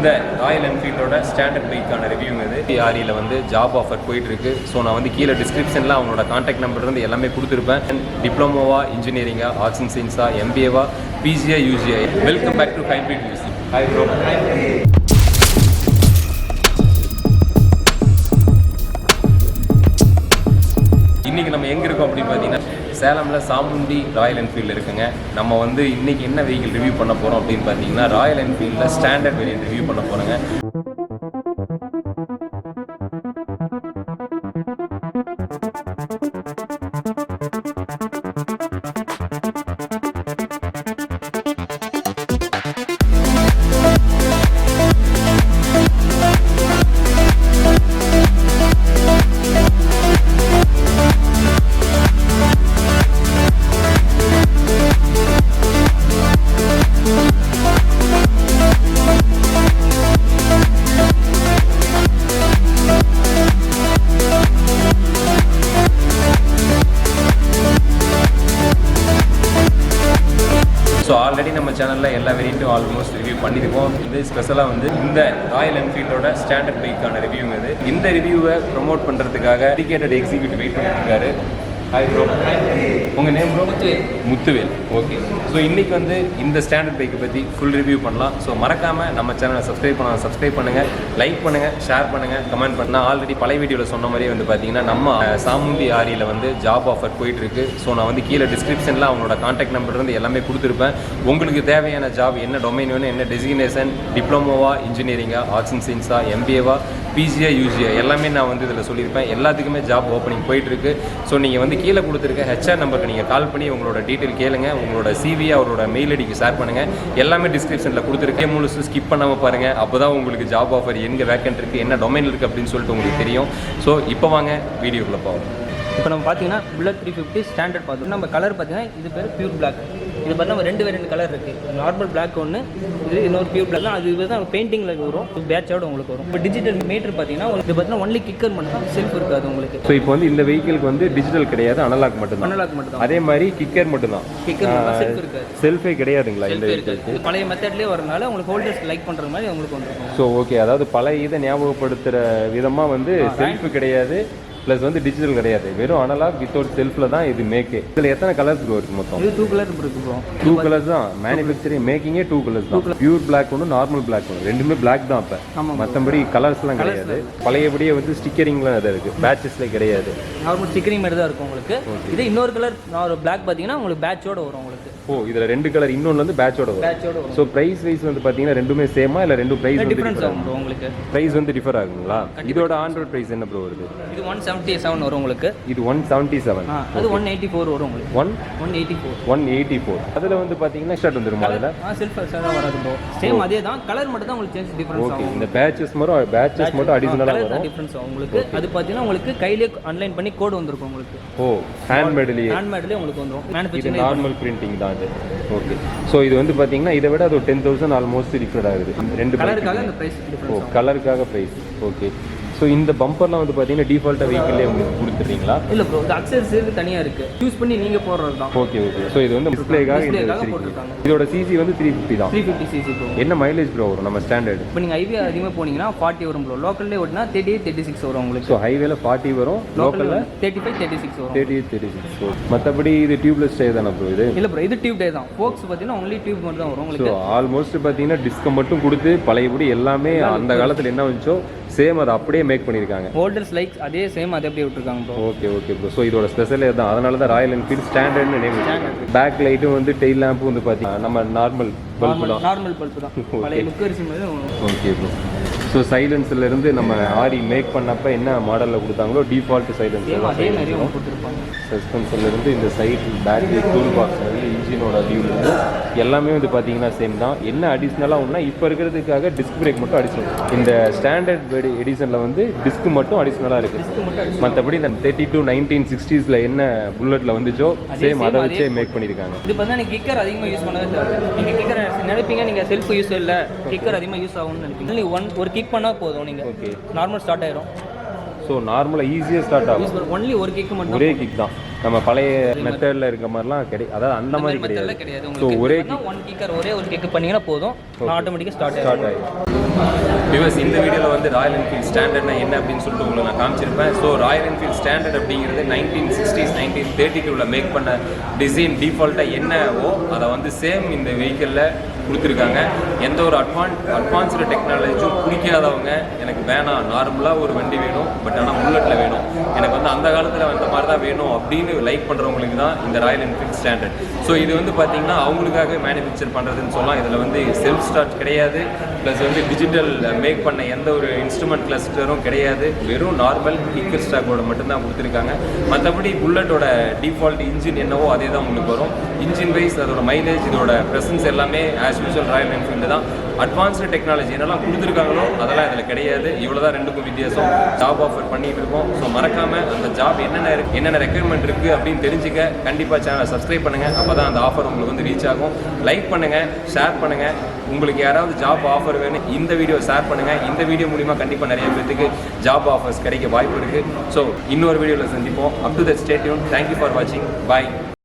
இந்த ராயல் என்ஃபீல்டோட ஸ்டாண்டர்ட் பைக்கான ரிவ்யூ இது ஆரியில் வந்து ஜாப் ஆஃபர் போயிட்டுருக்கு. ஸோ நான் வந்து கீழே டிஸ்கிரிப்ஷனில் அவங்களோட கான்டாக்ட் நம்பர் இருந்து எல்லாமே கொடுத்துருப்பேன். டிப்ளமோவா, இன்ஜினியரிங்கா, ஆர்ட்ஸ் அண்ட் சயின்ஸா, எம்பிஏவா, பிஜிஐ, யூஜிஐ. Welcome back to hybrid UC. Hi bro. இன்றைக்கி நம்ம எங்கே இருக்கோம் அப்படின்னு பார்த்தீங்கன்னா சேலமில் சாமுண்டி ராயல் என்ஃபீல்டு இருக்குங்க. நம்ம வந்து இன்றைக்கி என்ன வெஹிக்கிள் ரிவ்யூ பண்ண போகிறோம் அப்படின்னு பார்த்தீங்கன்னா ராயல் என்ஃபீல்டில் ஸ்டாண்டர்ட் வேரியன்ட் ரிவ்யூ பண்ண போகிறோங்க. ஸோ ஆல்ரெடி நம்ம சேனலில் எல்லா வேரியண்ட்டும் ஆல்மோஸ்ட் ரிவ்யூ பண்ணியிருக்கோம். இது ஸ்பெஷலாக வந்து இந்த ராயல் என்ஃபீல்டோட ஸ்டாண்டர்ட் பைக்கான ரிவ்யூ இது. இந்த ரிவ்யூவை ப்ரொமோட் பண்ணுறதுக்காக டெடிகேட்டட் எக்ஸிக்யூட்டிவ் வெயிட் பண்ணியிருக்காரு. Hi bro. உங்கள் name bro? Muthuvel. Okay. So இன்றைக்கி வந்து இந்த ஸ்டாண்டர்ட் பைக்கை பற்றி ஃபுல் ரிவ்யூ பண்ணலாம். ஸோ மறக்காமல் நம்ம சேனலை சப்ஸ்கிரைப் பண்ணுங்கள், லைக் பண்ணுங்கள், ஷேர் பண்ணுங்கள், கமெண்ட் பண்ணால். ஆல்ரெடி பழைய வீடியோவில் சொன்ன மாதிரியே வந்து பார்த்தீங்கன்னா நம்ம சாமுண்டி ஆரியில் வந்து ஜாப் ஆஃபர் போயிட்டுருக்கு. ஸோ நான் வந்து கீழே டிஸ்கிரிப்ஷனில் அவங்களோட கான்டாக்ட் நம்பர் இருந்து எல்லாமே கொடுத்துருப்பேன். உங்களுக்கு தேவையான ஜாப் என்ன டொமைன் வேணும், என்ன டெசிக்னேஷன், டிப்ளமோவா, இன்ஜினியரிங்கா, ஆர்ட்ஸ் அண்ட் சயின்ஸா, எம்பிஏவா, பிஜிஐ, யூஜிஐ எல்லாமே நான் வந்து இதில் சொல்லியிருப்பேன். எல்லாத்துக்குமே ஜாப் ஓப்பனிங் போயிட்டுருக்கு. ஸோ நீங்கள் வந்து கீழே கொடுத்துருக்க ஹெச்ஆர் நம்பருக்கு நீங்கள் கால் பண்ணி உங்களோட டீட்டெயில் கேளுங்க. உங்களோட சிவி அவரோட மெயில் ஐடிக்கு ஷேர் பண்ணுங்கள். எல்லாமே டிஸ்கிரிப்ஷனில் கொடுத்துருக்கேன். முழுசு ஸ்கிப் பண்ணாமல் பாருங்கள். அப்போ தான் உங்களுக்கு ஜாப் ஆஃபர் எங்கே வேக்கன்ட் இருக்குது, என்ன டொமைன் இருக்குது அப்படின்னு சொல்லிட்டு உங்களுக்கு தெரியும். ஸோ இப்போ வாங்க வீடியோக்குள்ளே போவோம். இப்போ நம்ம பார்த்தீங்கன்னா புல்லட் 350 ஸ்டாண்டர்ட் பார்த்தோம். நம்ம கலர் பார்த்தீங்கன்னா இது பேர் பியூர் பிளாக். இது பார்த்தா நம்ம ரெண்டு கலர் இருக்குது. நார்மல் பிளாக் ஒன்று, இது இன்னொரு பியூர் பிளாக். அது தான் பெயிண்டிங்கில் வரும், பேட்சோட உங்களுக்கு வரும். இப்போ டிஜிட்டல் மீட்டர் பார்த்தீங்கன்னா இது பார்த்தீங்கன்னா ஒன்லி கிக்கர் மட்டும் தான், செல்ஃப் இருக்காது உங்களுக்கு. ஸோ இப்போ வந்து இந்த வெஹிக்கிளுக்கு வந்து டிஜிட்டல் கிடையாது, அனலாக் மட்டும். அதே மாதிரி கிக்கர் மட்டும் தான். செல்ஃப் இருக்காது. செல்ஃபே கிடையாதுங்களா இந்த வெஹிக்கிளுக்கு? பழைய மெத்தட்லேயே வரனால உங்களுக்கு ஹோல்டர்ஸ் லைக் பண்ணுற மாதிரி உங்களுக்கு வந்துருக்கும். ஸோ ஓகே, அதாவது பழைய இதை ஞாபகப்படுத்துகிற விதமாக வந்து செல்ஃப் கிடையாது, ப்ளஸ் வந்து டிஜிட்டல் கிடையாது, வெறும் அனலாக் வித்தவுட் செல்ஃபில் தான் இது மேக்கு. இதில் எத்தனை கலர்ஸ் ப்ரோ இருக்குது மொத்தம்? இது 2 கலர் இருக்கு ப்ரோ. 2 கலர்ஸ் தான் மேனுஃபேக்சரிங், மேக்கிங்கே 2 கலர்ஸ் தான். பியூர் பிளாக் ஒன்று, நார்மல் பிளாக் ஒன்று, ரெண்டுமே பிளாக் தான். இப்போ மற்றபடி கலர்ஸ்லாம் கிடையாது. பழையபடியே வந்து ஸ்டிக்கரிங்லாம் இதாக இருக்குது, பேட்சஸ்லேயே கிடையாது. நார்மல் ஸ்டிக்கரிங் மாதிரி தான் இருக்கும் உங்களுக்கு. இது இன்னொரு கலர் பிளாக் பார்த்தீங்கன்னா உங்களுக்கு பேட்சோட வரும் உங்களுக்கு. ஓ, இதில் 2 கலர், இன்னொன்று வந்து பேட்சோட வரும். ஸோ ப்ரைஸ் வைஸ் வந்து பார்த்தீங்கன்னா ரெண்டுமே சேமா இல்லை ரெண்டு ப்ரைஸ் டிஃபரன்ஸ் ஆகும் உங்களுக்கு? ப்ரைஸ் வந்து டிஃபர் ஆகுங்களா? இதோட ஆண்ட்ராய்ட் ப்ரைஸ் என்ன ப்ரோ வருது? இது 177 வரும் உங்களுக்கு. இது 177. அது 184 வரும் உங்களுக்கு. 184. அதில் வந்து பார்த்தீங்கன்னா ஷர்ட் வந்துருமா? அதில் செல்ஃப் ஷர்ட் வராது ப்ரோ. சேம் அதே தான், கலர் மட்டும் தான் உங்களுக்கு சேஞ்ச் டிஃபரன்ஸ் ஆகும். இந்த பேட்சஸ் மட்டும் அடிஷனலாக வரும், டிஃபரன்ஸ் ஆகும் உங்களுக்கு. அது பார்த்தீங்கன்னா உங்களுக்கு கையிலே ஆன்லைன் பண்ணி கோட் வந்திருக்கும் உங்களுக்கு. ஓ, ஹேண்ட்மேட்லேயே உங்களுக்கு வந்துரும். மேனுஃபேக்சரிங் நார்மல் பிரிண்டிங் தான் அது. ஓகே. ஸோ இது வந்து பார்த்தீங்கன்னா இதை விட அது 10,000 ஆல்மோஸ்ட் டிஃபரெண்ட் ஆகுது. ரெண்டு கலருக்காக அந்த ப்ரைஸ் டிஃபரன்ஸ். ஓ, கலருக்காக ப்ரைஸ். ஓகே. ஸோ இந்த பம்பர்லாம் வந்து பார்த்தீங்கன்னா டிஃபால்ட்டாக வெஹிக்கிளே உங்களுக்கு கொடுத்துட்றீங்களா? இல்லை ப்ரோ, இது அக்சசரிஸ் தனியாக இருக்குது, யூஸ் பண்ணி நீங்கள் போடுறது தான். ஓகே. ஸோ இது வந்து டிஸ்பிளேக்காக போட்டுருக்காங்க. இதோட சிசி வந்து 350 தான். 350 சிசி ப்ரோ. என்ன மைலேஜ் ப்ரோ வரும் நம்ம ஸ்டாண்டர்ட்? இப்போ நீங்கள் ஹைவே அதிகமாக போனீங்கன்னா 40 வரும் ப்ரோ. லோக்கல்லே ஓட்டினா 38, 36 வரும் உங்களுக்கு. ஸோ ஹைவேல 40 வரும், லோக்கலில் 35, 36 வரும். 38, 36. மற்றபடி இது டியூப்லெஸ் டே தானே ப்ரோ இது? இல்லை ப்ரோ, இது டியூப் டே தான். ஃபோக்ஸ் பார்த்தீங்கன்னா ஒன்லி டியூப் மட்டும் தான் வரும் உங்களுக்கு. ஸோ ஆல்மோஸ்ட் பார்த்தீங்கன்னா டிஸ்க் மட்டும் கொடுத்து பழையபடி எல்லாமே அந்த காலத்தில் என்ன வந்துச்சோ சேம் அதை அப்படியே மேக் பண்ணியிருக்காங்க. ஹோல்டர்ஸ் லைக் அதே சேம் அதே அப்படியே விட்டுருக்காங்க ப்ரோ. Okay bro. ஸோ இதோட ஸ்பெஷலே தான், அதனால தான் ராயல் என்ஃபீல்ட் ஸ்டாண்டர்ட்னு நேம். பேக் லைட்டும் வந்து டெயில் லேம்பும் வந்து பார்த்தீங்கன்னா நம்ம நார்மல் பல்பு தான். பழைய லுக்கரிசி மாதிரி. Okay bro. ஸோ சைலன்ஸ்லேருந்து நம்ம ஆரி மேக் பண்ணப்போ என்ன மாடலில் கொடுத்தாங்களோ டிஃபால்ட் சைலன்ஸ் அதே மாதிரி கொடுத்துருப்பாங்க. சஸ்பென்ஷன்லேருந்து இந்த சைட் பேட்டரி டூல் பாக்ஸ்லேருந்து இன்ஜினோட வியூலேருந்து எல்லாமே வந்து பார்த்தீங்கன்னா சேம் தான். என்ன அடிஷ்னலாக ஒன்றா இப்போ இருக்கிறதுக்காக டிஸ்க் பிரேக் மட்டும் அடிஷனல். இந்த ஸ்டாண்டர்ட் எடிஷனில் வந்து டிஸ்க் மட்டும் அடிஷ்னலாக இருக்குது. மற்றபடி இந்த 32 1960s என்ன புல்லட்டில் வந்துச்சோ சேம் அதை வச்சே மேக் பண்ணியிருக்காங்க. இது பார்த்தா நீங்கள் கிக்கர் அதிகமாக யூஸ் பண்ணவே தேவை. நீங்கள் கிக்கர் நினைப்பீங்க நீங்கள் செல்ஃப் யூஸ் இல்லை, கிக்கர் அதிகமாக யூஸ் ஆகும்னு நினைப்பீங்க. நீங்கள் ஒரு கிக் பண்ணால் போதும், நீங்கள் ஓகே நார்மல் ஸ்டார்ட் ஆயிரும். ஸோ நார்மலாக ஈஸியாக ஸ்டார்ட் ஆகும். ஒன்லி ஒரு கிக் மட்டும், ஒரே கிக் தான். நம்ம பழைய மெத்தடில் இருக்க மாதிரிலாம் கிடையாது, அதாவது அந்த மாதிரி கிடையாது. ஸோ ஒரே கிக், ஒன் கிக்கர் ஒரே ஒரு கிக் பண்ணிங்கன்னா போதும், ஆட்டோமேட்டிக்காக ஸ்டார்ட் ஆகிடும். பிகாஸ் இந்த வீடியோவில் வந்து ராயல் என்ஃபீல்ட் ஸ்டாண்டர்ட்னா என்ன அப்படின்னு சொல்லிட்டு உங்களுக்கு நான் காமிச்சிருப்பேன். ஸோ ராயல் என்ஃபீல்ட் ஸ்டாண்டர்ட் அப்படிங்கிறது 1960s 1932 மேக் பண்ண டிசைன் டிஃபால்ட்டாக என்னவோ அதை வந்து சேம் இந்த வெஹிக்கிளில் கொடுத்துருக்காங்க. எந்த ஒரு அட்வான்ஸ்டு டெக்னாலஜியும் பிடிக்காதவங்க எனக்கு வேணாம், நார்மலாக ஒரு வண்டி வேணும், பட் ஆனால் புல்லட்டில் வேணும், எனக்கு வந்து அந்த காலத்தில் வந்த மாதிரி தான் வேணும் அப்படின்னு லைக் பண்ணுறவங்களுக்கு தான் இந்த ராயல் என்ஃபீல்ட் ஸ்டாண்டர்ட். ஸோ இது வந்து பார்த்திங்கன்னா அவங்களுக்காக மேனுஃபேக்சர் பண்ணுறதுன்னு சொல்லலாம். இதில் வந்து செல்ஃப் ஸ்டார்ட் கிடையாது, ப்ளஸ் வந்து டிஜிட்டல் மேக் பண்ண எந்த ஒரு இன்ஸ்ட்ருமெண்ட் கிளஸ்டரும் கிடையாது. வெறும் நார்மல் கிக்கர் ஸ்டாக்கோட மட்டும்தான் கொடுத்துருக்காங்க. மற்றபடி புல்லட்டோட டிஃபால்ட் இன்ஜின் என்னவோ அதே தான் உங்களுக்கு வரும். இன்ஜின் வைஸ் அதோட மைலேஜ், இதோட ப்ரெசன்ஸ் எல்லாமே ஆஸ் யூஸ்வல் ராயல் என்ஃபீல்டு தான். அட்வான்ஸ்டு டெக்னாலஜி என்னெல்லாம் கொடுத்துருக்காங்களோ அதெல்லாம் இதில் கிடையாது. இவ்வளோ தான் ரெண்டுக்கும் வித்தியாசம். ஜாப் ஆஃபர் பண்ணிகிட்டு இருக்கோம். ஸோ மறக்காமல் அந்த ஜாப் என்னென்ன ரெக்யர்மெண்ட் இருக்குது அப்படின்னு தெரிஞ்சுக்க கண்டிப்பாக சேனலை சப்ஸ்கிரைப் பண்ணுங்கள். அப்போ தான் அந்த ஆஃபர் உங்களுக்கு வந்து ரீச் ஆகும். லைக் பண்ணுங்கள், ஷேர் பண்ணுங்கள். உங்களுக்கு யாராவது ஜாப் ஆஃபர் வேணும் இந்த வீடியோ ஷேர் பண்ணுங்கள். இந்த வீடியோ மூலிமா கண்டிப்பாக நிறைய பேருக்கு ஜாப் ஆஃபர்ஸ் கிடைக்க வாய்ப்பு இருக்குது. ஸோ இன்னொரு வீடியோவில் சந்திப்போம். Up to that stay tune. Thank you for வாட்சிங். பாய்.